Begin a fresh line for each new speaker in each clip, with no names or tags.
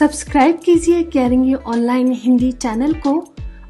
Subscribe कीजिए caring online Hindi channel को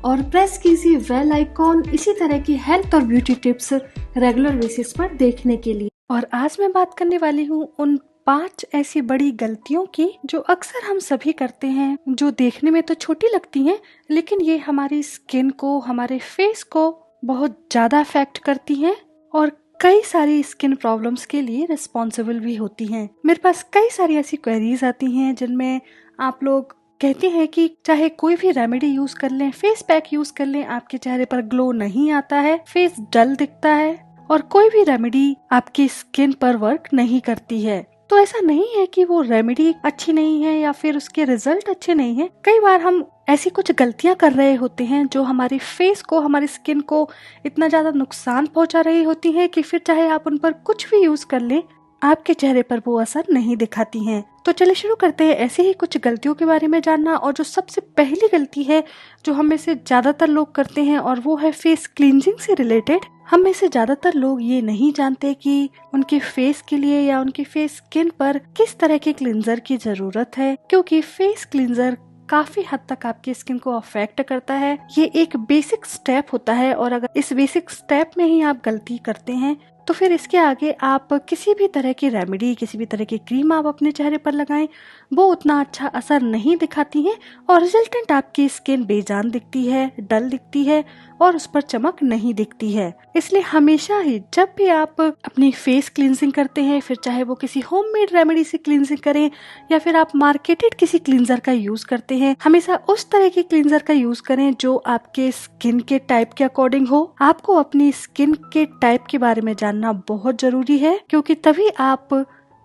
और प्रेस कीजिए बेल आइकॉन इसी तरह की हेल्थ और ब्यूटी टिप्स रेगुलर बेसिस पर देखने के लिए। और आज मैं बात करने वाली हूँ उन 5 ऐसी बड़ी गलतियों की जो अक्सर हम सभी करते हैं, जो देखने में तो छोटी लगती हैं लेकिन ये हमारी स्किन को, हमारे फेस को बहुत ज्यादा अफेक्ट करती हैं और कई सारी स्किन प्रॉब्लम्स के लिए रिस्पॉन्सिबल भी होती हैं। मेरे पास कई सारी ऐसी क्वेरीज आती हैं जिनमें आप लोग कहते हैं कि चाहे कोई भी रेमेडी यूज कर लें, फेस पैक यूज कर लें, आपके चेहरे पर ग्लो नहीं आता है, फेस डल दिखता है और कोई भी रेमेडी आपकी स्किन पर वर्क नहीं करती है। तो ऐसा नहीं है कि वो रेमेडी अच्छी नहीं है या फिर उसके रिजल्ट अच्छे नहीं है। कई बार हम ऐसी कुछ गलतियां कर रहे होते हैं जो हमारी फेस को, हमारी स्किन को इतना ज्यादा नुकसान पहुंचा रही होती है कि फिर चाहे आप उन पर कुछ भी यूज कर लें, आपके चेहरे पर वो असर नहीं दिखाती हैं। तो चलिए शुरू करते हैं ऐसे ही कुछ गलतियों के बारे में जानना। और जो सबसे पहली गलती है जो हम में से ज्यादातर लोग करते हैं और वो है फेस क्लींजिंग से रिलेटेड। हम में से ज्यादातर लोग ये नहीं जानते कि उनके फेस के लिए या उनके फेस स्किन पर किस तरह के क्लींजर की जरूरत है, क्योंकि फेस क्लींजर काफी हद तक आपकी स्किन को अफेक्ट करता है। ये एक बेसिक स्टेप होता है और अगर इस बेसिक स्टेप में ही आप गलती करते हैं तो फिर इसके आगे आप किसी भी तरह की रेमेडी, किसी भी तरह की क्रीम आप अपने चेहरे पर लगाएं, वो उतना अच्छा असर नहीं दिखाती है और रिजल्टेंट आपकी स्किन बेजान दिखती है, डल दिखती है और उस पर चमक नहीं दिखती है। इसलिए हमेशा ही जब भी आप अपनी फेस क्लींजिंग करते हैं, फिर चाहे वो किसी होममेड रेमेडी से क्लींजिंग करें या फिर आप मार्केटेड किसी क्लींजर का यूज करते हैं, हमेशा उस तरह के क्लींजर का यूज करें जो आपके स्किन के टाइप के अकॉर्डिंग हो। आपको अपनी स्किन के टाइप के बारे में जानना बहुत जरूरी है, क्योंकि तभी आप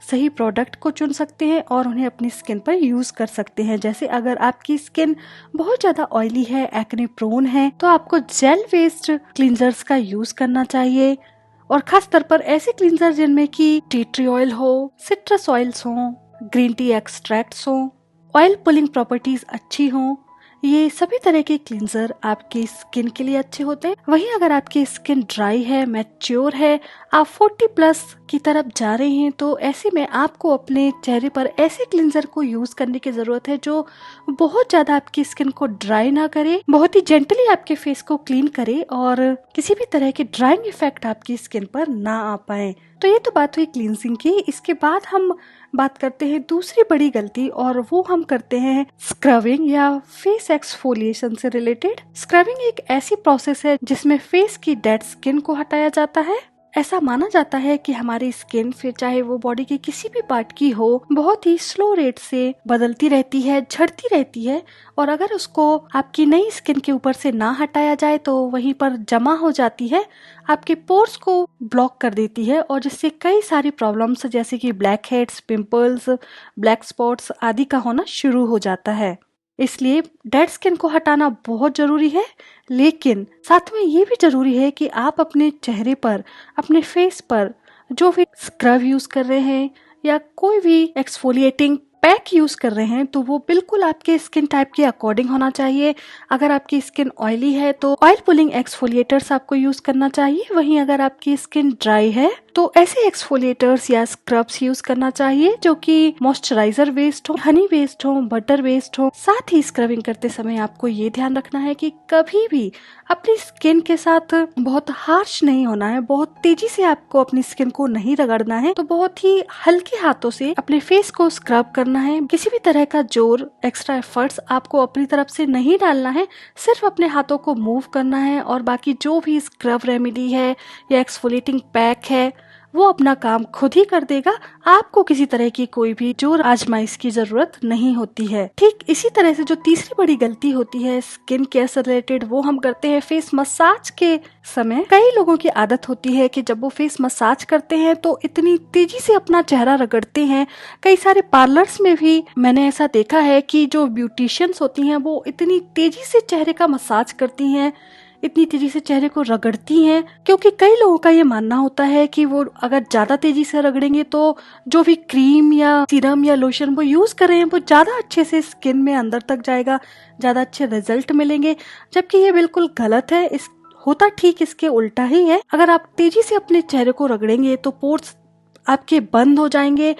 सही प्रोडक्ट को चुन सकते हैं और उन्हें अपनी स्किन पर यूज कर सकते हैं। जैसे अगर आपकी स्किन बहुत ज्यादा ऑयली है, एक्ने प्रोन है, तो आपको जेल बेस्ड क्लींजर्स का यूज करना चाहिए और खास तौर पर ऐसे क्लींजर जिनमें की टी ट्री ऑयल हो, सिट्रस ऑयल्स हो, ग्रीन टी एक्सट्रैक्ट्स हो, ऑयल पुलिंग प्रॉपर्टीज अच्छी हो, ये सभी तरह के क्लींजर आपकी स्किन के लिए अच्छे होते हैं। वहीं अगर आपकी स्किन ड्राई है, मैच्योर है, आप 40+ की तरफ जा रहे हैं, तो ऐसे में आपको अपने चेहरे पर ऐसे क्लींजर को यूज करने की जरूरत है जो बहुत ज्यादा आपकी स्किन को ड्राई ना करे, बहुत ही जेंटली आपके फेस को क्लीन करे और किसी भी तरह के ड्राइंग इफेक्ट आपकी स्किन पर ना आ पाए। तो ये तो बात हुई क्लींजिंग की। इसके बाद हम बात करते हैं दूसरी बड़ी गलती और वो हम करते हैं स्क्रबिंग या फेस एक्सफोलिएशन से रिलेटेड। स्क्रबिंग एक ऐसी प्रोसेस है जिसमें फेस की डेड स्किन को हटाया जाता है। ऐसा माना जाता है कि हमारी स्किन, फिर चाहे वो बॉडी के किसी भी पार्ट की हो, बहुत ही स्लो रेट से बदलती रहती है, झड़ती रहती है और अगर उसको आपकी नई स्किन के ऊपर से ना हटाया जाए तो वहीं पर जमा हो जाती है, आपके पोर्स को ब्लॉक कर देती है और जिससे कई सारी प्रॉब्लम्स जैसे कि black heads, pimples, black spots आदि का होना शुरू हो जाता है। इसलिए डेड स्किन को हटाना बहुत जरूरी है, लेकिन साथ में ये भी जरूरी है कि आप अपने चेहरे पर, अपने फेस पर जो भी स्क्रब यूज कर रहे हैं या कोई भी एक्सफोलिएटिंग पैक यूज कर रहे हैं तो वो बिल्कुल आपके स्किन टाइप के अकॉर्डिंग होना चाहिए। अगर आपकी स्किन ऑयली है तो ऑयल पुलिंग एक्सफोलिएटर्स आपको यूज करना चाहिए। वहीं अगर आपकी स्किन ड्राई है तो ऐसे एक्सफोलिएटर्स या स्क्रब्स यूज करना चाहिए जो कि मॉइस्चराइजर बेस्ड हो, हनी बेस्ड हो, बटर बेस्ड हो। साथ ही स्क्रबिंग करते समय आपको ये ध्यान रखना है कि कभी भी अपनी स्किन के साथ बहुत हार्श नहीं होना है, बहुत तेजी से आपको अपनी स्किन को नहीं रगड़ना है, तो बहुत ही हल्के हाथों से अपने फेस को स्क्रब करना है। किसी भी तरह का जोर, एक्स्ट्रा एफर्ट्स आपको अपनी तरफ से नहीं डालना है, सिर्फ अपने हाथों को मूव करना है और बाकी जो भी स्क्रब रेमेडी है या एक्सफोलिएटिंग पैक है वो अपना काम खुद ही कर देगा। आपको किसी तरह की कोई भी जोर आजमाइश की जरूरत नहीं होती है। ठीक इसी तरह से जो तीसरी बड़ी गलती होती है स्किन केयर से रिलेटेड, वो हम करते हैं फेस मसाज के समय। कई लोगों की आदत होती है कि जब वो फेस मसाज करते हैं तो इतनी तेजी से अपना चेहरा रगड़ते हैं। कई सारे पार्लर्स में भी मैंने ऐसा देखा है कि जो ब्यूटिशियंस होती हैं वो इतनी तेजी से चेहरे का मसाज करती हैं, इतनी तेजी से चेहरे को रगड़ती हैं, क्योंकि कई लोगों का ये मानना होता है कि वो अगर ज्यादा तेजी से रगड़ेंगे तो जो भी क्रीम या सीरम या लोशन वो यूज कर रहे हैं वो ज्यादा अच्छे से स्किन में अंदर तक जाएगा, ज्यादा अच्छे रिजल्ट मिलेंगे। जबकि ये बिल्कुल गलत है। होता ठीक इसके उल्टा ही है। अगर आप तेजी से अपने चेहरे को रगड़ेंगे तो पोर्स आपके बंद हो जाएंगे,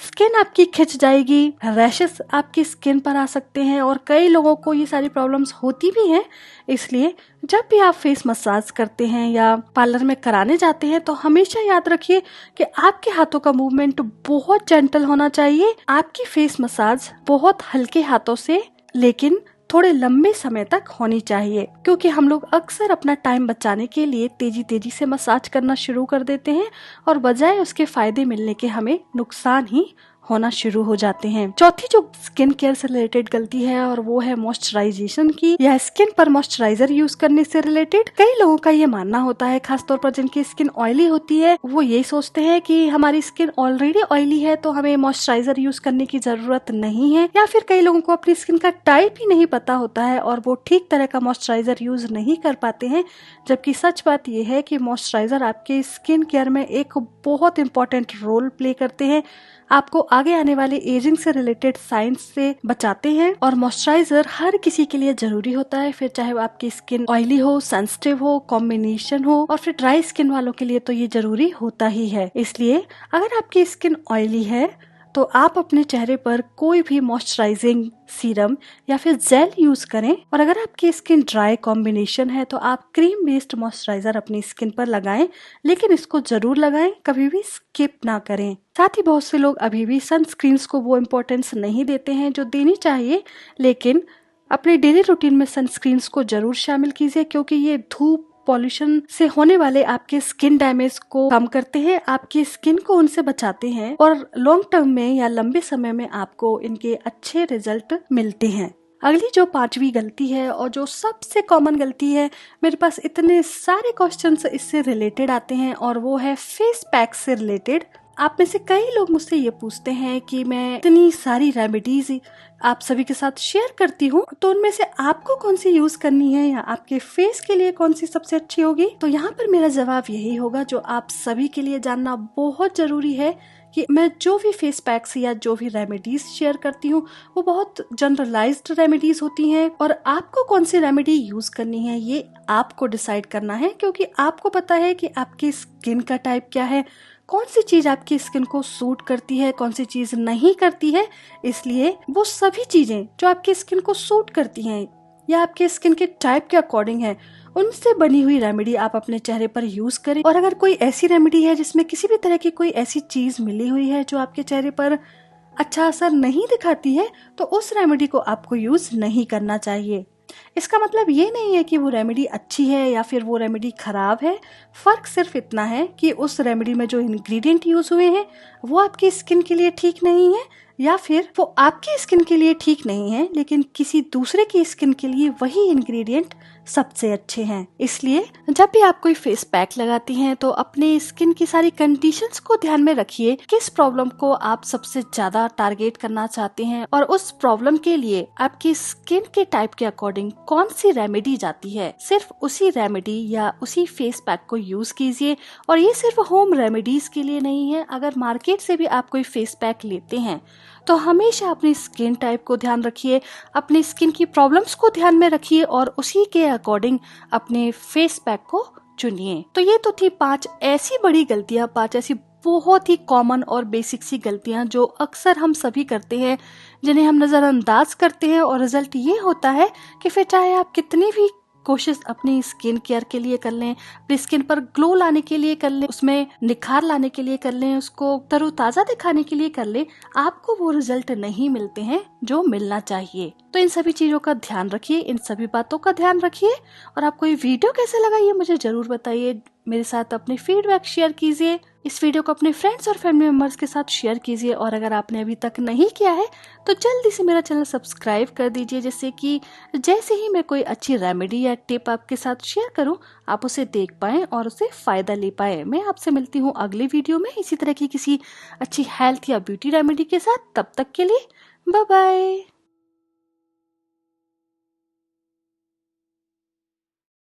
स्किन आपकी खिंच जाएगी, रैशेस आपकी स्किन पर आ सकते हैं और कई लोगों को ये सारी प्रॉब्लम्स होती भी हैं। इसलिए जब भी आप फेस मसाज करते हैं या पार्लर में कराने जाते हैं तो हमेशा याद रखिए कि आपके हाथों का मूवमेंट बहुत जेंटल होना चाहिए। आपकी फेस मसाज बहुत हल्के हाथों से लेकिन थोड़े लंबे समय तक होनी चाहिए, क्योंकि हम लोग अक्सर अपना टाइम बचाने के लिए तेजी से मसाज करना शुरू कर देते हैं और बजाय उसके फायदे मिलने के हमें नुकसान ही होना शुरू हो जाते हैं। चौथी जो स्किन केयर से रिलेटेड गलती है और वो है मॉइस्चराइजेशन की या स्किन पर मॉइस्चराइजर यूज करने से रिलेटेड। कई लोगों का ये मानना होता है, खासतौर पर जिनकी स्किन ऑयली होती है, वो ये सोचते हैं कि हमारी स्किन ऑलरेडी ऑयली है तो हमें मॉइस्चराइजर यूज करने की जरूरत नहीं है, या फिर कई लोगों को अपनी स्किन का टाइप ही नहीं पता होता है और वो ठीक तरह का मॉइस्चराइजर यूज नहीं कर पाते हैं। जबकि सच बात यह है कि मॉइस्चराइजर आपके स्किन केयर में एक बहुत इंपॉर्टेंट रोल प्ले करते हैं, आपको आगे आने वाले एजिंग से रिलेटेड साइंस से बचाते हैं और मॉइस्चराइजर हर किसी के लिए जरूरी होता है, फिर चाहे वो आपकी स्किन ऑयली हो, सेंसिटिव हो, कॉम्बिनेशन हो, और फिर ड्राई स्किन वालों के लिए तो ये जरूरी होता ही है। इसलिए अगर आपकी स्किन ऑयली है तो आप अपने चेहरे पर कोई भी मॉइस्चराइजिंग सीरम या फिर जेल यूज करें, और अगर आपकी स्किन ड्राई कॉम्बिनेशन है तो आप क्रीम बेस्ड मॉइस्चराइजर अपनी स्किन पर लगाएं, लेकिन इसको जरूर लगाएं, कभी भी स्किप ना करें। साथ ही बहुत से लोग अभी भी सनस्क्रीन्स को वो इम्पोर्टेंस नहीं देते हैं जो देनी चाहिए, लेकिन अपने डेली रूटीन में सनस्क्रीन्स को जरूर शामिल कीजिए, क्योंकि ये धूप, पॉल्यूशन से होने वाले आपके स्किन डैमेज को कम करते हैं, आपकी स्किन को उनसे बचाते हैं और लॉन्ग टर्म में या लंबे समय में आपको इनके अच्छे रिजल्ट मिलते हैं। अगली जो पांचवी गलती है और जो सबसे कॉमन गलती है, मेरे पास इतने सारे क्वेश्चंस इससे रिलेटेड आते हैं, और वो है फेस पैक से रिलेटेड। आप में से कई लोग मुझसे ये पूछते हैं कि मैं इतनी सारी रेमेडीज आप सभी के साथ शेयर करती हूँ, तो उनमें से आपको कौन सी यूज करनी है या आपके फेस के लिए कौन सी सबसे अच्छी होगी। तो यहाँ पर मेरा जवाब यही होगा, जो आप सभी के लिए जानना बहुत जरूरी है, कि मैं जो भी फेस पैक्स या जो भी रेमेडीज शेयर करती हूँ वो बहुत जनरलाइज्ड रेमेडीज होती हैं, और आपको कौन सी रेमेडी यूज करनी है ये आपको डिसाइड करना है, क्योंकि आपको पता है कि आपकी स्किन का टाइप क्या है, कौन सी चीज आपकी स्किन को सूट करती है, कौन सी चीज नहीं करती है। इसलिए वो सभी चीजें जो आपकी स्किन को सूट करती हैं या आपके स्किन के टाइप के अकॉर्डिंग है, उनसे बनी हुई रेमेडी आप अपने चेहरे पर यूज करें। और अगर कोई ऐसी रेमेडी है जिसमें किसी भी तरह की कोई ऐसी चीज मिली हुई है जो आपके चेहरे पर अच्छा असर नहीं दिखाती है, तो उस रेमेडी को आपको यूज नहीं करना चाहिए। इसका मतलब ये नहीं है कि वो रेमेडी अच्छी है या फिर वो रेमेडी खराब है, फर्क सिर्फ इतना है कि उस रेमेडी में जो इंग्रेडिएंट यूज हुए हैं वो आपकी स्किन के लिए ठीक नहीं है, या फिर वो आपकी स्किन के लिए ठीक नहीं है लेकिन किसी दूसरे की स्किन के लिए वही इंग्रेडिएंट सबसे अच्छे हैं। इसलिए जब भी आप कोई फेस पैक लगाती हैं तो अपने स्किन की सारी कंडीशंस को ध्यान में रखिए, किस प्रॉब्लम को आप सबसे ज्यादा टारगेट करना चाहते हैं और उस प्रॉब्लम के लिए आपकी स्किन के टाइप के अकॉर्डिंग कौन सी रेमेडी जाती है, सिर्फ उसी रेमेडी या उसी फेस पैक को यूज कीजिए। और ये सिर्फ होम रेमेडीज के लिए नहीं है, अगर मार्केट से भी आप कोई फेस पैक लेते हैं तो हमेशा अपनी स्किन टाइप को ध्यान रखिए, अपनी स्किन की प्रॉब्लम्स को ध्यान में रखिए और उसी के अकॉर्डिंग अपने फेस पैक को चुनिए। तो ये तो थी 5 ऐसी बड़ी गलतियां, 5 ऐसी बहुत ही कॉमन और बेसिक सी गलतियां जो अक्सर हम सभी करते हैं, जिन्हें हम नजरअंदाज करते हैं, और रिजल्ट ये होता है कि फिर चाहे आप कितनी भी कोशिश अपनी स्किन केयर के लिए कर लें, अपनी स्किन पर ग्लो लाने के लिए कर लें, उसमें निखार लाने के लिए कर लें, उसको तरोताजा दिखाने के लिए कर लें, आपको वो रिजल्ट नहीं मिलते हैं जो मिलना चाहिए। तो इन सभी चीजों का ध्यान रखिए, इन सभी बातों का ध्यान रखिए। और आपको ये वीडियो कैसे लगा ये मुझे जरूर बताइए, मेरे साथ अपने फीडबैक शेयर कीजिए, इस वीडियो को अपने फ्रेंड्स और फैमिली मेंबर्स के साथ शेयर कीजिए। और अगर आपने अभी तक नहीं किया है तो जल्दी से मेरा चैनल सब्सक्राइब कर दीजिए, जिससे कि जैसे ही मैं कोई अच्छी रेमेडी या टिप आपके साथ शेयर करूं आप उसे देख पाएं और उसे फायदा ले पाए। मैं आपसे मिलती हूं अगले वीडियो में इसी तरह की किसी अच्छी हेल्थ या ब्यूटी रेमेडी के साथ। तब तक के लिए बाय बाय।